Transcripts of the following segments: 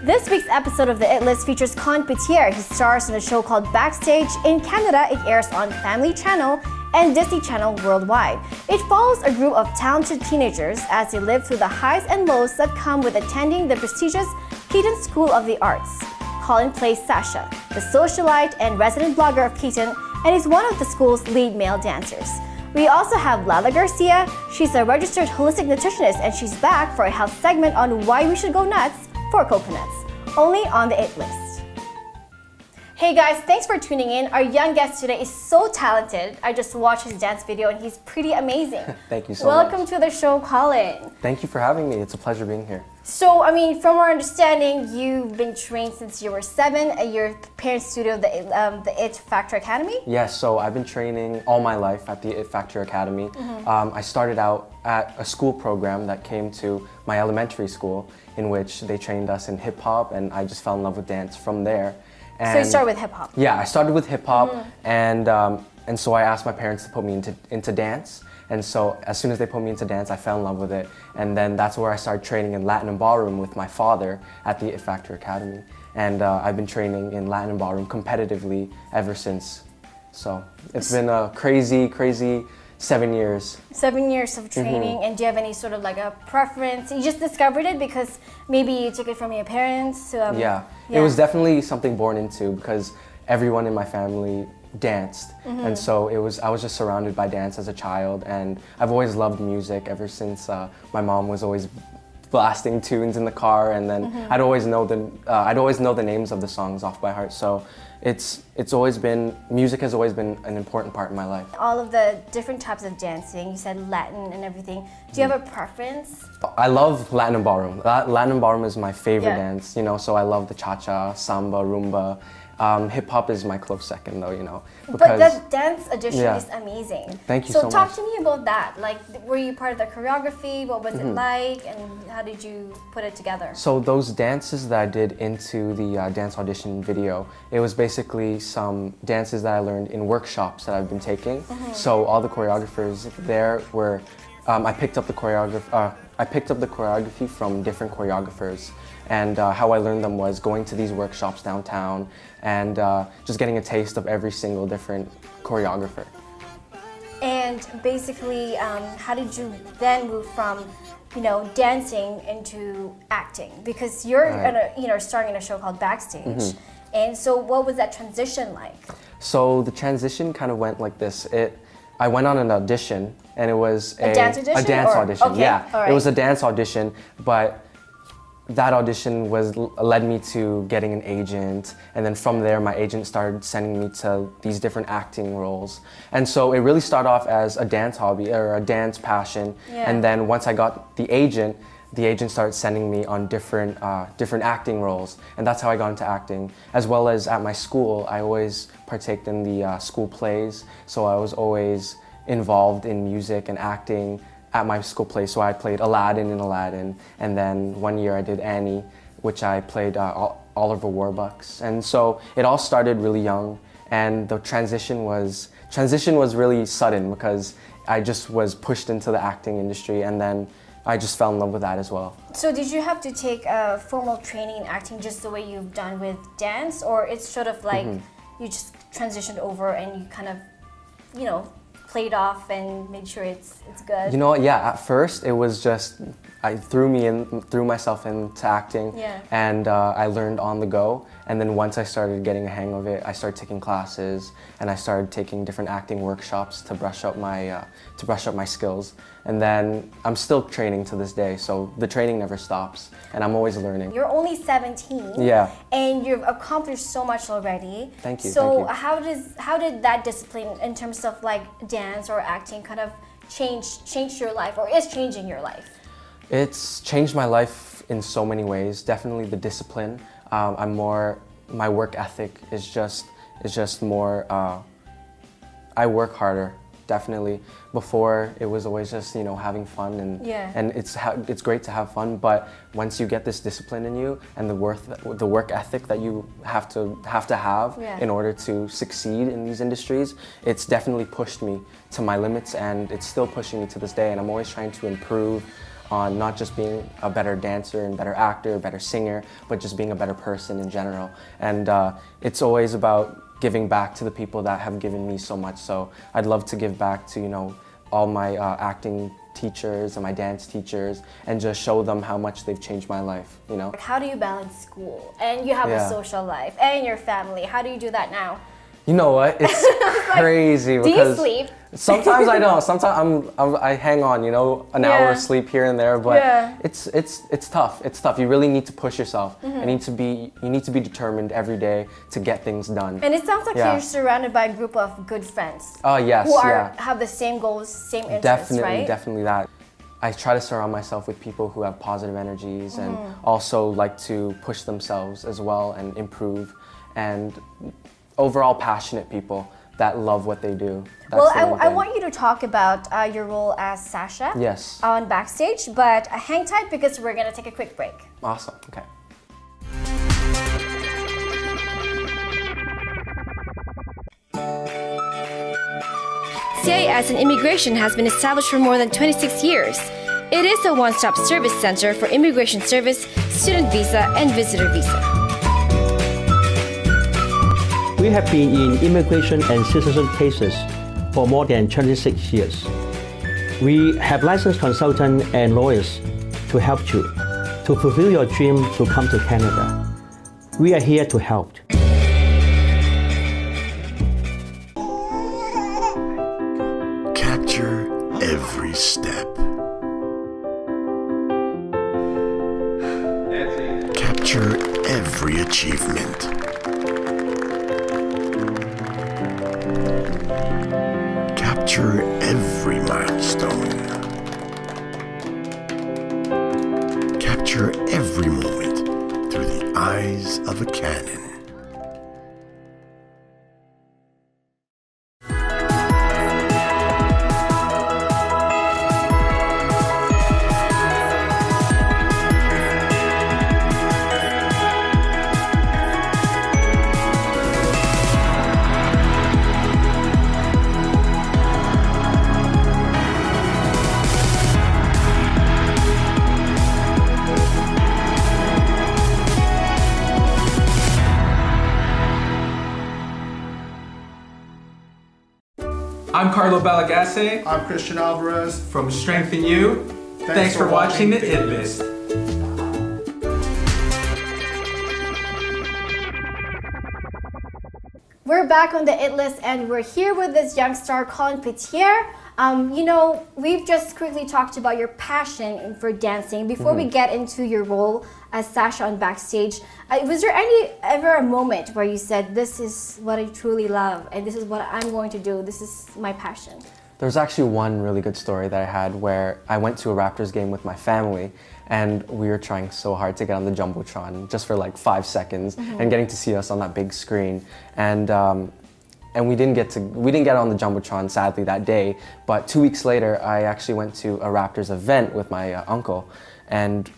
This week's episode of the It List features Colin Petierre. He stars in a show called Backstage. In Canada, it airs on Family Channel and Disney Channel worldwide. It follows a group of talented teenagers as they live through the highs and lows that come with attending the prestigious Keaton School of the Arts. Colin plays Sasha, the socialite and resident blogger of Keaton, and is one of the school's lead male dancers. We also have Lala Garcia. She's a registered holistic nutritionist, and she's back for a health segment on why we should go nuts for coconuts, only on the It List. Hey guys, thanks for tuning in. Our young guest today is so talented. I just watched his dance video and he's pretty amazing. Thank you so much. Welcome to the show, Colin. Thank you for having me. It's a pleasure being here. So, from our understanding, you've been trained since you were 7 at your parents' studio, the It Factor Academy? Yes, so I've been training all my life at the It Factor Academy. I started out at a school program that came to my elementary school in which they trained us in hip hop, and I just fell in love with dance from there. And so you started with hip hop? Yeah, I started with hip hop, and so I asked my parents to put me into dance. And so as soon as they put me into dance, I fell in love with it. And then that's where I started training in Latin and ballroom with my father at the It Factor Academy. And I've been training in Latin and ballroom competitively ever since. So it's been a crazy, crazy 7 years. 7 years of training, and do you have any sort of like a preference? You just discovered it because maybe you took it from your parents? Yeah, it was definitely something born into because everyone in my family danced, and so I was just surrounded by dance as a child, and I've always loved music ever since. My mom was always blasting tunes in the car, and then I'd always know the names of the songs off by heart. So music has always been an important part in my life. All of the different types of dancing, you said Latin and everything. Do you have a preference? I love Latin and ballroom. Latin and ballroom is my favorite dance, so I love the cha-cha, samba, rumba. Hip hop is my close second though, But the dance edition is amazing. Thank you so much. So talk to me about that. Like, were you part of the choreography? What was it like? And how did you put it together? So those dances that I did into the dance audition video, it was basically some dances that I learned in workshops that I've been taking. So all the choreographers there were, I picked up the choreography from different choreographers. And how I learned them was going to these workshops downtown and just getting a taste of every single different choreographer. And basically, how did you then move from, dancing into acting? Because you're, starring in a show called Backstage. And so what was that transition like? So the transition kind of went like this. I went on an audition, and it was a dance audition? A dance audition, okay. Yeah. Right. It was a dance audition, but that audition led me to getting an agent, and then from there my agent started sending me to these different acting roles. And so it really started off as a dance hobby or a dance passion, and then once I got the agent started sending me on different acting roles, and that's how I got into acting. As well as at my school, I always partaked in the school plays, so I was always involved in music and acting at my school play. So I played Aladdin in Aladdin, and then one year I did Annie, which I played Oliver Warbucks. And so it all started really young, and the transition was really sudden because I just was pushed into the acting industry, and then I just fell in love with that as well. So did you have to take a formal training in acting just the way you've done with dance, or it's sort of like you just transitioned over and you kind of, played off and made sure it's good? At first it was just, I threw myself into acting, and I learned on the go. And then once I started getting a hang of it, I started taking classes, and I started taking different acting workshops to brush up my skills. And then I'm still training to this day, so the training never stops, and I'm always learning. You're only 17, and you've accomplished so much already. Thank you. So thank you. how did that discipline in terms of like dance or acting kind of change your life, or is changing your life? It's changed my life in so many ways. Definitely the discipline. My work ethic is just more, I work harder, definitely. Before, it was always just, having fun, and it's great to have fun, but once you get this discipline in you and the work ethic that you have to have in order to succeed in these industries, it's definitely pushed me to my limits, and it's still pushing me to this day, and I'm always trying to improve upon not just being a better dancer and better actor, better singer, but just being a better person in general. And it's always about giving back to the people that have given me so much. So I'd love to give back to, you know, all my acting teachers and my dance teachers and just show them how much they've changed my life, you know? How do you balance school and you have a social life and your family? How do you do that now? You know what? It's crazy do you because sleep? sometimes I don't. Sometimes I hang on, you know, an hour of sleep here and there, but it's tough. It's tough. You really need to push yourself. You need to be determined every day to get things done. And it sounds like you're surrounded by a group of good friends. Yes, who have the same goals, same interests, right? Definitely that. I try to surround myself with people who have positive energies and also like to push themselves as well and improve, and overall passionate people that love what they do. Well, I want you to talk about your role as Sasha on Backstage, but hang tight because we're going to take a quick break. Awesome, okay. CIS and Immigration has been established for more than 26 years. It is a one-stop service center for immigration service, student visa, and visitor visa. We have been in immigration and citizen cases for more than 26 years. We have licensed consultants and lawyers to help you to fulfill your dream to come to Canada. We are here to help. Capture every step. Capture every achievement. Capture every milestone. Capture every moment through the eyes of a Canon. I'm Carlo Balagasse. I'm Christian Alvarez. From Strengthen You. Thanks for watching the Hit List. We're back on the It List and we're here with this young star, Colin Petierre. You know, we've just quickly talked about your passion for dancing. Before we get into your role as Sasha on Backstage, was there ever a moment where you said, this is what I truly love and this is what I'm going to do, this is my passion? There's actually one really good story that I had where I went to a Raptors game with my family and we were trying so hard to get on the Jumbotron just for like 5 seconds and getting to see us on that big screen. And we didn't get on the Jumbotron sadly that day, but 2 weeks later I actually went to a Raptors event with my uncle, and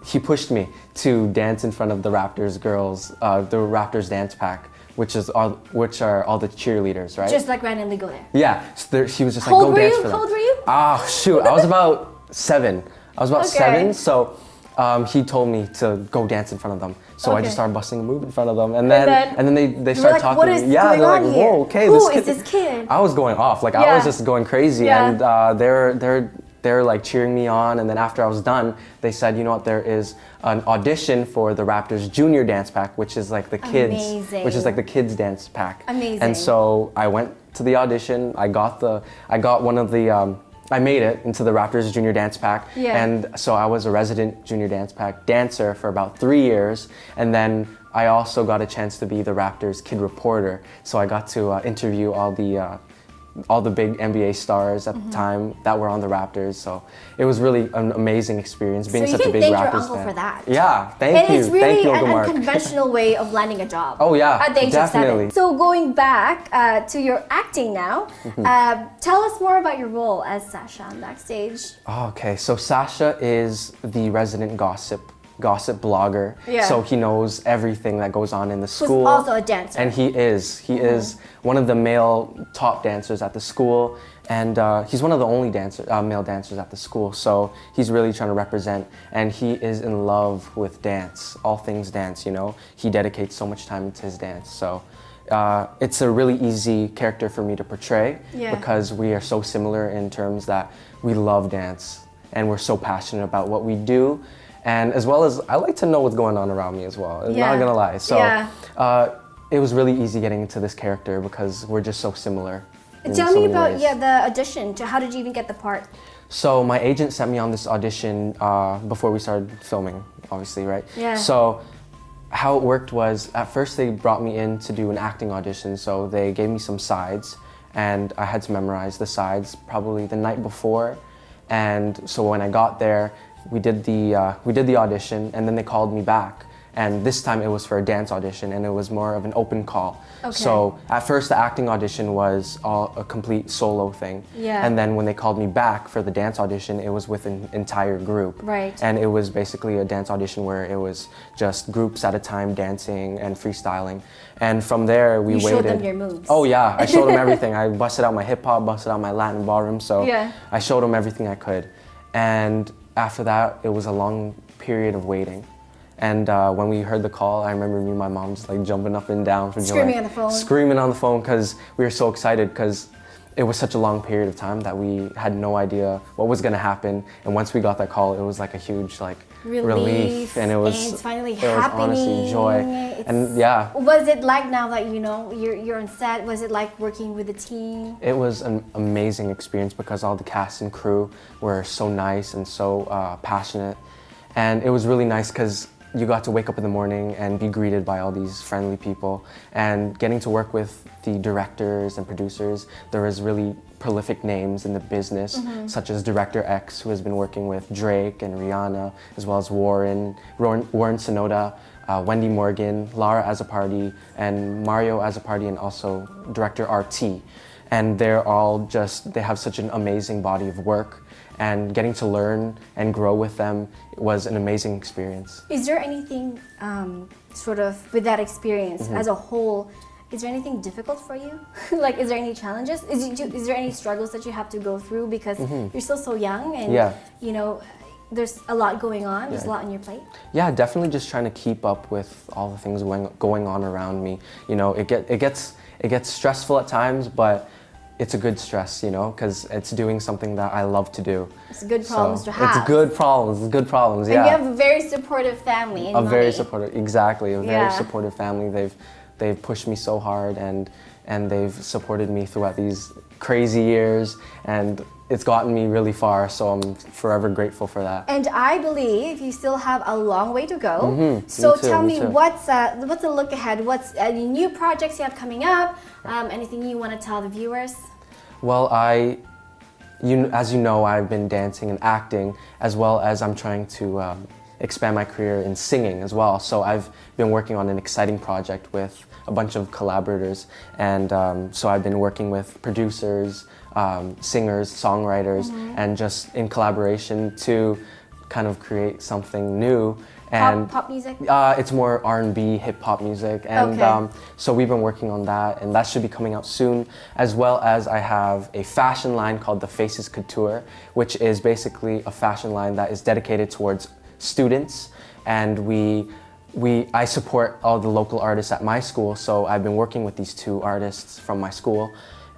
he pushed me to dance in front of the Raptors girls, the Raptors dance pack, which are all the cheerleaders, right? Just like randomly go there. Yeah, so he was just like, go dance for them. How old were you? Ah, shoot, I was about 7. I was about 7, so he told me to go dance in front of them. So I just started busting a move in front of them, and then they started talking. What is to me. Yeah, going they're like, on here? whoa, okay, Who is this kid? I was going off, like I was just going crazy, and they're like cheering me on. And then after I was done, they said, you know what, there is an audition for the Raptors Junior Dance Pack, which is like the kids dance pack. Amazing. And so I went to the audition. I made it into the Raptors Junior Dance Pack, and so I was a resident Junior Dance Pack dancer for about 3 years, and then I also got a chance to be the Raptors kid reporter. So I got to interview all the big NBA stars at the time that were on the Raptors. So it was really an amazing experience being such a big Raptors fan. So you can thank your uncle for that. Yeah, thank you. And it's really thank you, an Uncle Mark. unconventional way of landing a job. Oh yeah, at the age definitely. of 7. So going back to your acting now, tell us more about your role as Sasha on Backstage. Okay, so Sasha is the resident gossip gossip blogger. Yeah. So he knows everything that goes on in the Who's school. also a dancer. And he is one of the male top dancers at the school, and he's one of the only male dancers at the school. So he's really trying to represent, and he is in love with dance, all things dance. You know, he dedicates so much time into his dance. So it's a really easy character for me to portray because we are so similar in terms that we love dance and we're so passionate about what we do. And as well as I like to know what's going on around me as well. I'm not gonna lie. So it was really easy getting into this character because we're just so similar. Tell me about the audition. How did you even get the part? So my agent sent me on this audition before we started filming, obviously, right? Yeah. So how it worked was at first they brought me in to do an acting audition. So they gave me some sides and I had to memorize the sides probably the night before. And so when I got there, we did the audition, and then they called me back. And this time it was for a dance audition, and it was more of an open call. Okay. So at first the acting audition was a complete solo thing. Yeah. And then when they called me back for the dance audition, it was with an entire group. Right. And it was basically a dance audition where it was just groups at a time dancing and freestyling. And from there we waited. You showed them your moves. Oh yeah, I showed them everything. I busted out my hip hop, busted out my Latin ballroom. So I showed them everything I could. And after that, it was a long period of waiting. And when we heard the call, I remember me and my mom just like jumping up and down for joy. Screaming on the phone. Screaming on the phone because we were so excited because it was such a long period of time that we had no idea what was gonna happen. And once we got that call, it was like a huge like relief. And it was, and it's finally it happening. was honestly joy. And yeah. What is it like now that you know you're on set? Was it like working with a team? It was an amazing experience because all the cast and crew were so nice and so passionate. And it was really nice because you got to wake up in the morning and be greeted by all these friendly people, and getting to work with the directors and producers. There was really prolific names in the business, such as Director X, who has been working with Drake and Rihanna, as well as Warren Sonoda, Wendy Morgan, Lara Azzopardi, and Mario Azzopardi, and also Director RT. And they're all they have such an amazing body of work. And getting to learn and grow with them was an amazing experience. Is there anything sort of with that experience as a whole, is there anything difficult for you? Like, is there any challenges? Is there any struggles that you have to go through because you're still so young and you know, there's a lot going on, there's a lot on your plate? Yeah, definitely just trying to keep up with all the things going on around me. You know, it gets stressful at times, but it's a good stress, you know, because it's doing something that I love to do. It's good problems to have. It's good problems, yeah. And you have a very supportive family. And very supportive, exactly, a very Yeah. supportive family. They've pushed me so hard and they've supported me throughout these crazy years, and it's gotten me really far, so I'm forever grateful for that. And I believe you still have a long way to go. So tell me, what's the look ahead? What's any new projects you have coming up? Anything you want to tell the viewers? Well, as you know, I've been dancing and acting, as well as I'm trying to expand my career in singing as well. So I've been working on an exciting project with a bunch of collaborators, and so I've been working with producers, singers, songwriters, and just in collaboration to kind of create something new. And Pop music? It's more R&B, hip-hop music, and so we've been working on that, and that should be coming out soon, as well as I have a fashion line called the Faces Couture, which is basically a fashion line that is dedicated towards students, and I support all the local artists at my school, so I've been working with these two artists from my school,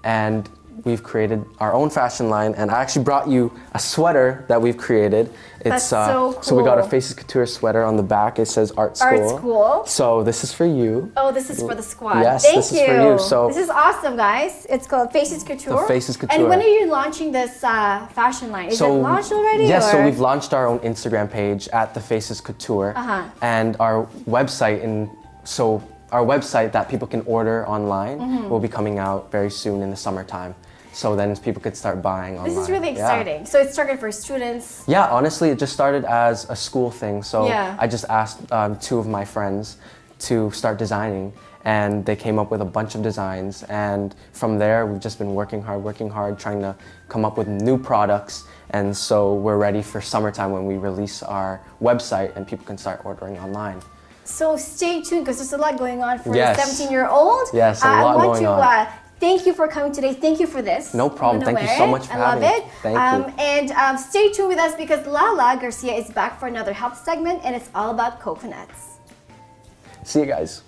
and we've created our own fashion line, and I actually brought you a sweater that we've created. That's so cool. So we got a Faces Couture sweater on the back. It says Art School. Art School. So this is for you. Oh, this is for the squad. Yes, Thank this you. is for you. So this is awesome, guys. It's called Faces Couture. The Faces Couture. And when are you launching this fashion line? Is it launched already? Yes, or? so we've launched our own Instagram page at the Faces Couture, and our website our website that people can order online will be coming out very soon in the summertime. So then people could start buying online. This is really exciting. So it's targeted for students. Yeah, honestly, it just started as a school thing. So Yeah. I just asked two of my friends to start designing. And they came up with a bunch of designs, and from there we've just been working hard, trying to come up with new products. And so we're ready for summertime when we release our website and people can start ordering online. So stay tuned because there's a lot going on for Yes. the 17-year-old. Yes, a lot going on. I want to thank you for coming today. Thank you for this. No problem. Thank you so much for having me. I love it. Thank you. And stay tuned with us because Lala Garcia is back for another health segment, and it's all about coconuts. See you guys.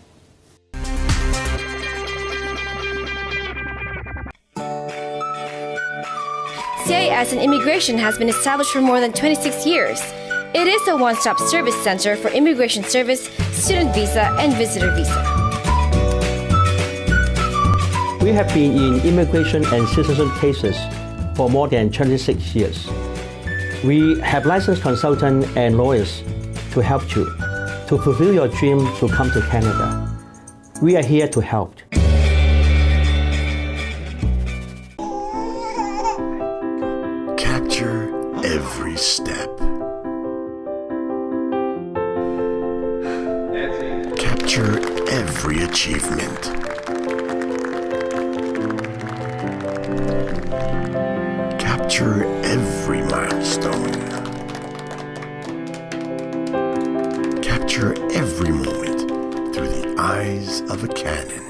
CIS and Immigration has been established for more than 26 years. It is a one-stop service center for immigration service, student visa, and visitor visa. We have been in immigration and citizenship cases for more than 26 years. We have licensed consultants and lawyers to help you to fulfill your dream to come to Canada. We are here to help. Capture every step. Capture every achievement. Capture every milestone. Capture every moment through the eyes of a Canon.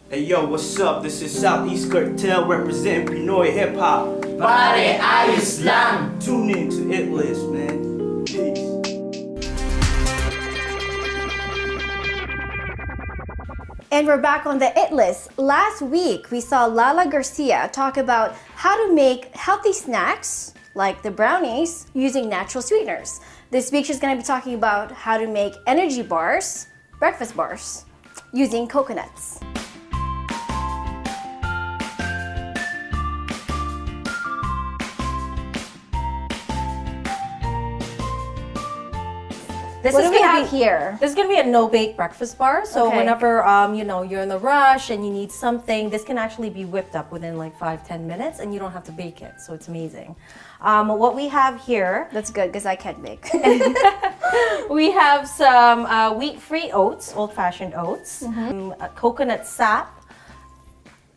Hey yo, what's up? This is Southeast Cartel representing Pinoy Hip Hop. Pare, ayos lang! Tune in to It List, man. Peace. And we're back on the It List. Last week, we saw Lala Garcia talk about how to make healthy snacks, like the brownies, using natural sweeteners. This week, she's going to be talking about how to make energy bars, breakfast bars, using coconuts. What do we have here? This is gonna be a no-bake breakfast bar. So Okay. whenever you know, you're in the rush and you need something, this can actually be whipped up within like 5-10 minutes, and you don't have to bake it. So it's amazing. What we have here, That's good because I can't bake. we have some wheat-free oats, old-fashioned oats, coconut sap,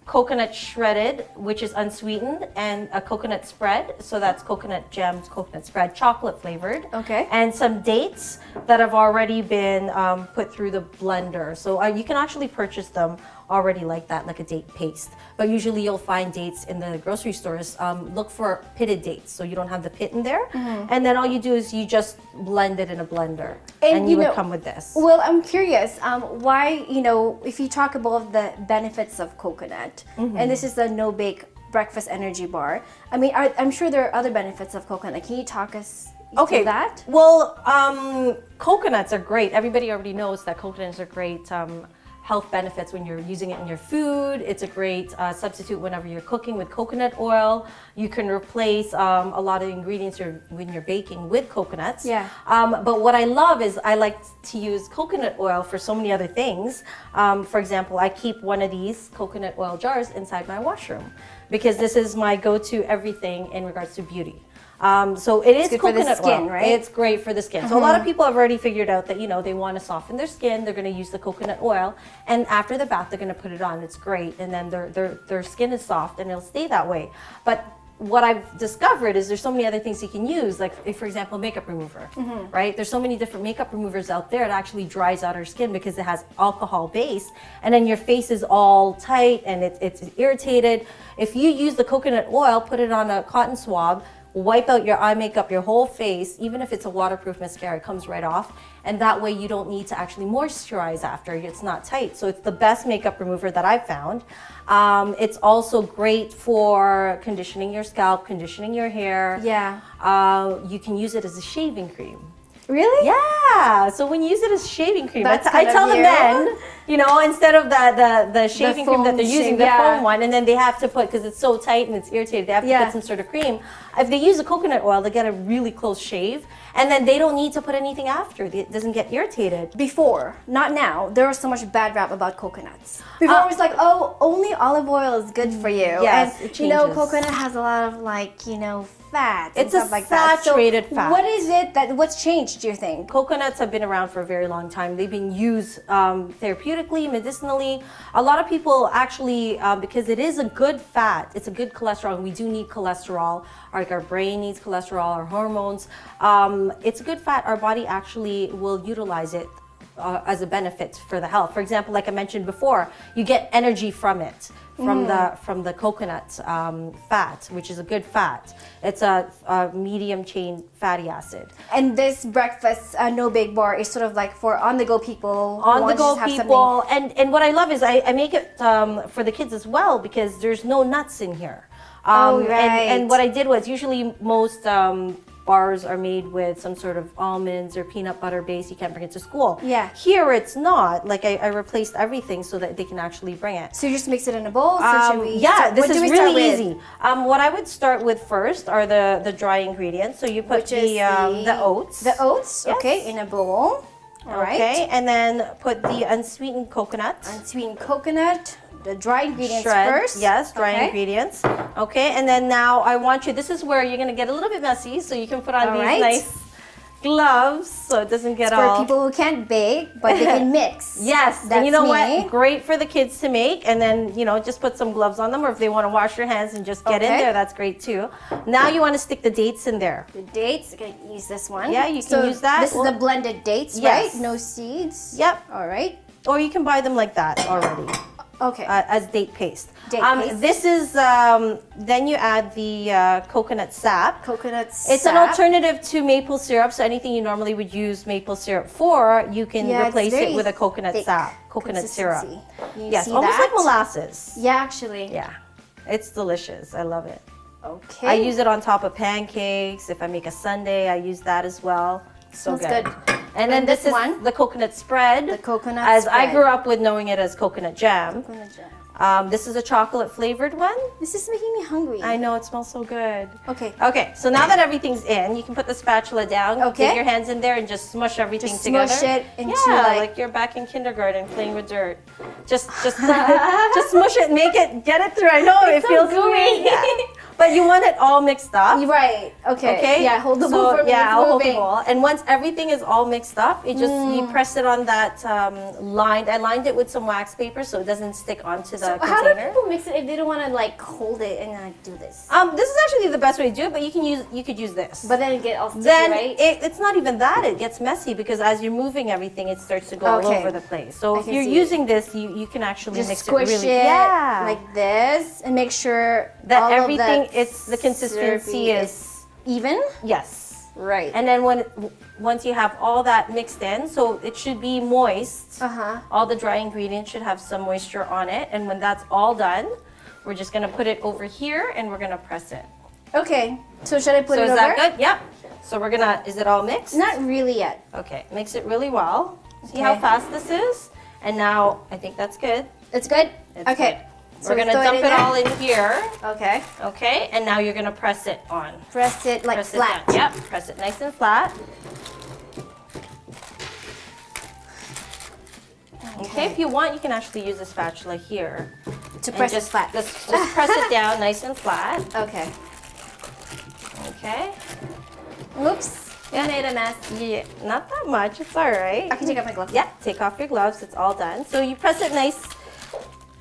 coconut shredded, which is unsweetened, and a coconut spread. So that's coconut gems, coconut spread, chocolate flavored. Okay. And some dates that have already been put through the blender. So you can actually purchase them already like that, like a date paste. But usually you'll find dates in the grocery stores. Look for pitted dates, so you don't have the pit in there. And then all you do is you just blend it in a blender, and you would come with this. Well, I'm curious, why, if you talk about the benefits of coconut, and this is a no-bake breakfast energy bar, I mean, I'm sure there are other benefits of coconut. Can you talk us through that? Well, coconuts are great. Everybody already knows that coconuts are great health benefits when you're using it in your food. It's a great substitute whenever you're cooking with coconut oil. You can replace a lot of ingredients when you're baking with coconuts. Yeah. But what I love is I like to use coconut oil for so many other things. For example, I keep one of these coconut oil jars inside my washroom because this is my go-to everything in regards to beauty. So it is good for the coconut skin, oil. right? It's great for the skin. So a lot of people have already figured out that, they want to soften their skin. They're going to use the coconut oil, and after the bath, they're going to put it on. It's great, and then their skin is soft, and it'll stay that way. But what I've discovered is there's so many other things you can use, like for example, makeup remover, right? There's so many different makeup removers out there. It actually dries out our skin because it has alcohol base, and then your face is all tight and it's irritated. If you use the coconut oil, put it on a cotton swab, wipe out your eye makeup, your whole face, even if it's a waterproof mascara, it comes right off. And that way you don't need to actually moisturize after, it's not tight. So it's the best makeup remover that I've found. It's also great for conditioning your scalp, conditioning your hair. Yeah. You can use it as a shaving cream. Really? Yeah. So when you use it as shaving cream, That's I kind of tell the you. men, you know, instead of the shaving cream that foam they're using, shave, the yeah. foam one, and then they have to put, because it's so tight and it's irritated, they have to Yeah. put some sort of cream. If they use the coconut oil, they get a really close shave, and then they don't need to put anything after. It doesn't get irritated. Before, not now, there was so much bad rap about coconuts. Before it was like, oh, only olive oil is good for you. Yes, and it you know, changes. coconut has a lot of like, you know, fat. and It's a stuff like that. saturated So fat. What is it what's changed, do you think? Coconuts have been around for a very long time. They've been used therapeutically, medicinally. A lot of people actually, because it is a good fat, it's a good cholesterol. We do need cholesterol. Like our brain needs cholesterol, our hormones. It's a good fat. Our body actually will utilize it as a benefit for the health. For example, like I mentioned before, you get energy from it, from the coconut fat, which is a good fat. It's a medium chain fatty acid. And this breakfast no bake bar is sort of like for on-the-go people. who On the want to go just have people, and what I love is I make it for the kids as well, because there's no nuts in here. Right. And what I did was, usually most bars are made with some sort of almonds or peanut butter base. You can't bring it to school. Yeah. Here it's not. Like I replaced everything so that they can actually bring it. So you just mix it in a bowl? So should we Yeah, start- this what do is we start really with? easy. What I would start with first are the dry ingredients. So you put Which is the oats. The oats, Yes. okay, in a bowl. All right. Okay, and then put the unsweetened coconut. Unsweetened coconut, the dry ingredients Shred. first. Yes, dry Okay. ingredients. Okay, and then now I want you, this is where you're gonna get a little bit messy, so you can put on All these right. nice gloves so it doesn't get For all... people who can't bake, but they can mix. Yes, That's and you know me. what? Great for the kids to make, and then, you know, just put some gloves on them, or if they want to wash their hands and just get in Okay. there, that's great too. Now you want to stick the dates in there. The dates, I'm gonna use this one. Yeah, you can So use that. This is the blended dates, Yes. right? No seeds. Yep. All right. Or you can buy them like that already. Okay. As date paste. Date paste. This is, then you add the coconut sap. Coconut It's an sap. alternative to maple syrup, so anything you normally would use maple syrup for, you can Yeah, it's replace very it with a coconut thick sap, coconut syrup. consistency. You Yes, see almost that? like molasses. Yeah, actually. Yeah, it's delicious. I love it. Okay. I use it on top of pancakes. If I make a sundae, I use that as well. So Smells good. good. And then And this this is one? the coconut spread. The coconut As I spread. grew up with knowing it as coconut jam. Coconut jam. This is a chocolate flavored one. This is making me hungry. I know, it smells so good. Okay. Okay, so now that everything's in, you can put the spatula down. Okay. Get your hands in there and just smush everything Just together. smush it into, yeah, like- you're back in kindergarten playing with dirt. Just just smush it, make it, get it through. I know it so feels gooey. weird, yeah. But you want it all mixed up. You're right. Okay. Okay. Yeah, hold the So, bowl for me. Yeah, It's I'll hold the moving. bowl. And once everything is all mixed up, you just you press it on that lined. I lined it with some wax paper so it doesn't stick onto the How do container. people mix it if they don't want to like hold it and like do this? This is actually the best way to do it, but you could use this. But then it get all sticky, then right? it's not even that. It gets messy because as you're moving everything, it starts to go all Okay. over the place. So I if can you're see it. using this, you can actually Just mix squish it really it like this and make sure that all everything of that it's the consistency syrupy is even. yes. Right. And then once you have all that mixed in, so it should be moist. Uh-huh. All the dry ingredients should have some moisture on it, and when that's all done, we're just gonna put it over here and we're gonna press it. Okay. So should I put So it is over? that good? Yep. So we're gonna. Is it all mixed? Not really yet. Okay, mix it really well. See how Okay. fast this is? And now I think that's good. It's good? It's okay. good. So We're gonna throw dump in it there? all in here. Okay. Okay, and now you're gonna press it on. Press it like Press flat. it down. Yep, press it nice and flat. Okay, if you want, you can actually use a spatula here. To And press just, it flat. Just press it down nice and flat. Okay. Okay. Oops. I made a mess. Yeah, not that much. It's all right. I can take off my gloves. Yeah, take off your gloves. It's all done. So you press it nice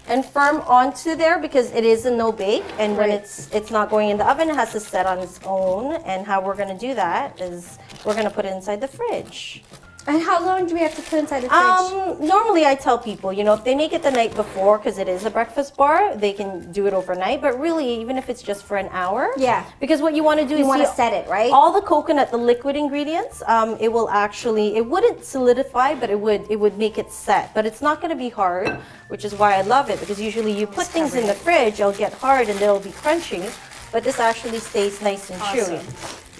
and firm onto there because it is a no bake, and when Right. it's not going in the oven, it has to set on its own. And how we're gonna do that is we're gonna put it inside the fridge. And how long do we have to put inside the fridge? Normally I tell people, you know, if they make it the night before because it is a breakfast bar, they can do it overnight. But really, even if it's just for an hour, Yeah. because what you want to do You is want to see set it, right? all the coconut, the liquid ingredients, it will actually, it wouldn't solidify, but it would make it set. But it's not going to be hard, which is why I love it, because usually you put things in the fridge, it'll get hard and they'll be crunchy, but this actually stays nice and chewy.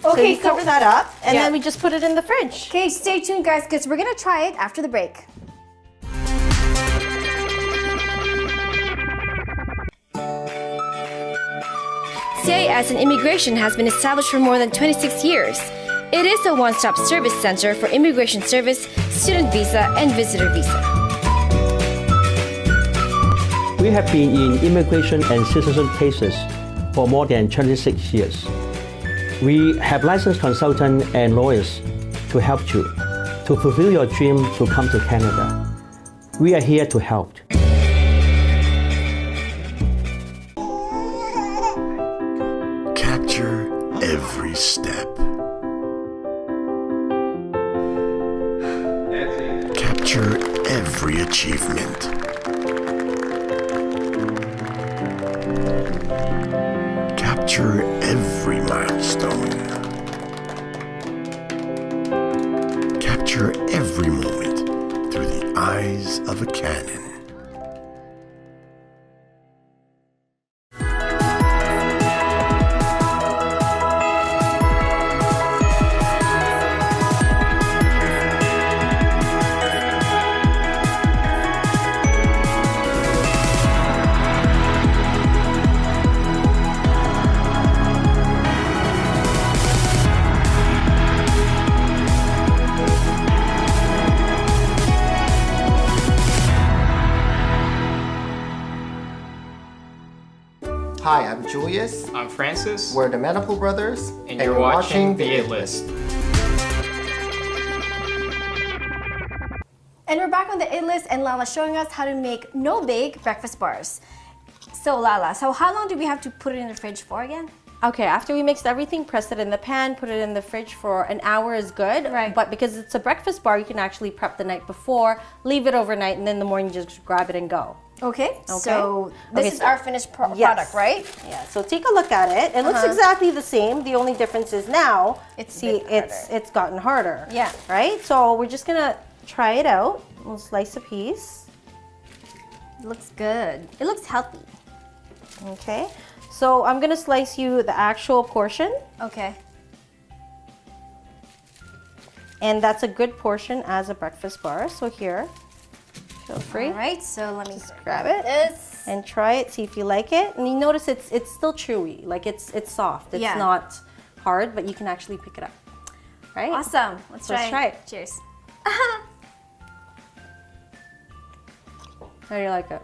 So Okay, you cover that up, and Yeah. then we just put it in the fridge. Okay, stay tuned, guys, because we're gonna try it after the break. CIS in Immigration has been established for more than 26 years. It is a one-stop service center for immigration service, student visa, and visitor visa. We have been in immigration and citizenship cases for more than 26 years. We have licensed consultants and lawyers to help you to fulfill your dream to come to Canada. We are here to help. Capture every step. Capture every achievement. Capture every milestone. Capture every moment through the eyes of a Canon. Hi, I'm Julius. I'm Francis, We're the Medical Brothers, and you're watching The It List. And we're back on the It List, and Lala showing us how to make no-bake breakfast bars. So Lala, how long do we have to put it in the fridge for again? Okay, after we mixed everything, press it in the pan, put it in the fridge for an hour is good. Right. But because it's a breakfast bar, you can actually prep the night before, leave it overnight, and then in the morning just grab it and go. Okay, so Okay, this is so- our finished Yes. product, right? Yeah, so take a look at it. It looks exactly the same. The only difference is now, It's a see, bit it's gotten harder. Yeah. Right? So we're just gonna try it out. We'll slice a piece. It looks good. It looks healthy. Okay. So I'm gonna slice you the actual portion, Okay. and that's a good portion as a breakfast bar. So here, feel free. All right, so let me Grab it this. and try it. See if you like it. And you notice it's still chewy, like it's soft. It's Yeah. not hard, but you can actually pick it up. Right? Awesome. Let's try it. it. Cheers. How do you like it?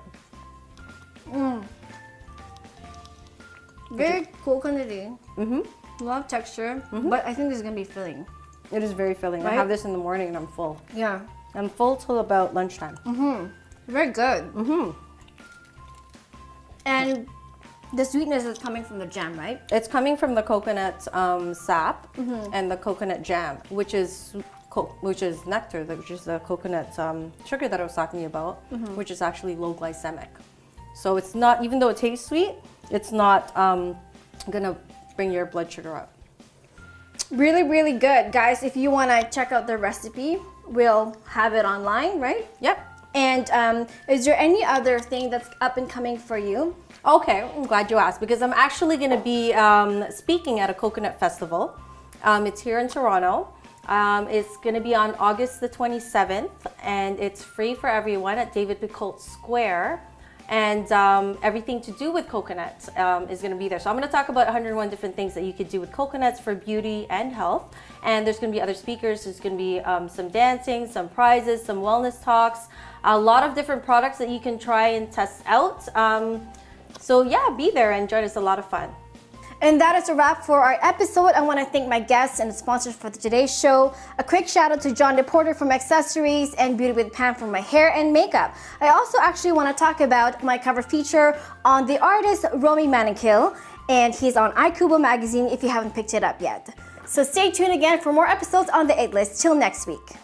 Very coconutty. A lot of texture, but I think this is gonna be filling. It is very filling. I Right? have this in the morning and I'm full. Yeah. I'm full till about lunchtime. Very good. And the sweetness is coming from the jam, right? It's coming from the coconut sap and the coconut jam, which is nectar, which is the coconut sugar that I was talking to you about, which is actually low glycemic. So it's not, even though it tastes sweet, it's not gonna bring your blood sugar up. Really, really good. Guys, if you wanna check out the recipe, we'll have it online, right? Yep. And is there any other thing that's up and coming for you? Okay, I'm glad you asked because I'm actually going to be speaking at a coconut festival. It's here in Toronto. It's going to be on August the 27th, and it's free for everyone at David Picoult Square. And everything to do with coconut is going to be there. So I'm going to talk about 101 different things that you could do with coconuts for beauty and health. And there's going to be other speakers. There's going to be some dancing, some prizes, some wellness talks, a lot of different products that you can try and test out. So yeah, be there and join us. A lot of fun. And that is a wrap for our episode. I want to thank my guests and sponsors for today's show. A quick shout out to John DePorter from Accessories and Beauty with Pam for my hair and makeup. I also actually want to talk about my cover feature on the artist Romy Manikill, and he's on iKubo magazine if you haven't picked it up yet. So stay tuned again for more episodes on the 8 List. Till next week.